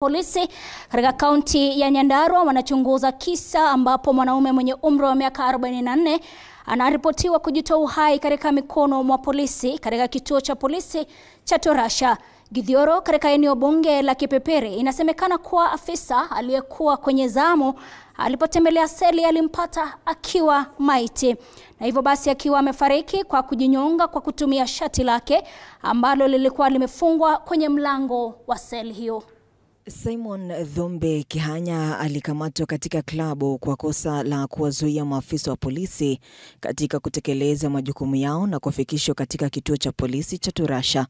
Polisi katika kaunti ya Nyandarua wanachunguza kisa ambapo mwanaume mwenye umri wa miaka 44 anaripotiwa kujitoa uhai katika mikono mwa polisi katika kituo cha polisi cha Torasha, Githioro katika eneo bunge la Kipepere. Inasemekana kuwa afisa aliyekuwa kwenye zamu alipotembelea seli alimpata akiwa maiti, na hivyo basi akiwa amefariki kwa kujinyonga kwa kutumia shati lake ambalo lilikuwa limefungwa kwenye mlango wa seli hiyo. Simon Dhombe Kihanya alikamatwa katika klabu kwa kosa la kuwazuia maafisa wa polisi katika kutekeleza majukumu yao na kufikishwa katika kituo cha polisi cha Torasha.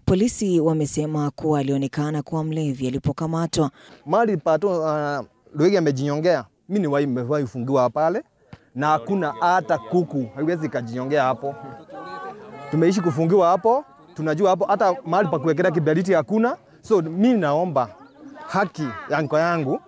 Polisi wamesema kuwa alionekana kuwa mlevi alipokamatwa. Mali pato Luigi amejinyongea. Mimi ni nimewahi fungiwa pale na hakuna hata kuku haiwezi kajinyongea hapo. Tumeishi kufungiwa hapo, tunajua hapo hata mali pa kuwekea kiberiti hakuna. So mimi naomba haki yangu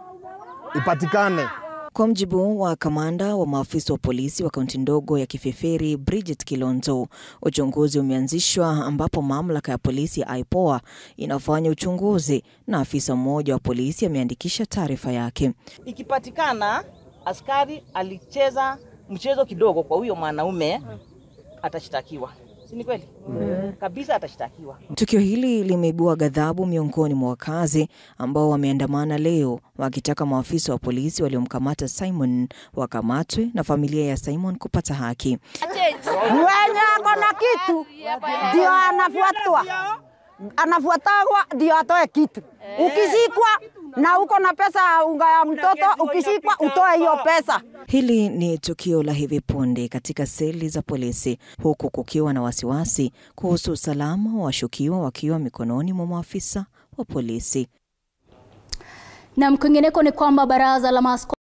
ipatikane. Kwa mjibu wa kamanda wa maafisa wa polisi wa kaunti ndogo ya Kifeferi Bridget Kilonzo, uchunguzi umeanzishwa ambapo mamlaka ya polisi ya IPOA inafanya uchunguzi na afisa mmoja wa polisi ameandikisha taarifa yake. Ikipatikana askari alicheza mchezo kidogo kwa huyo mwanaume, atashtakiwa. Si ni kweli? Kabisa atashtakiwa. Tukio hili limeibua ghadhabu miongoni mwa wakazi ambao wameandamana leo wakitaka maafisa wa polisi waliomkamata Simon wakamatwe na familia ya Simon kupata haki. Mwenye ako na kitu ndio anafuatwa ndio atoe kitu. Ukishikwa na uko na pesa unga ya mtoto, ukishikwa utoe hiyo pesa. Hili ni tukio la hivi punde katika seli za polisi, huku kukiwa na wasiwasi kuhusu usalama wa washukiwa wakiwa mikononi mwa maafisa wa polisi. Na kwingineko ni kwamba baraza la maaskofu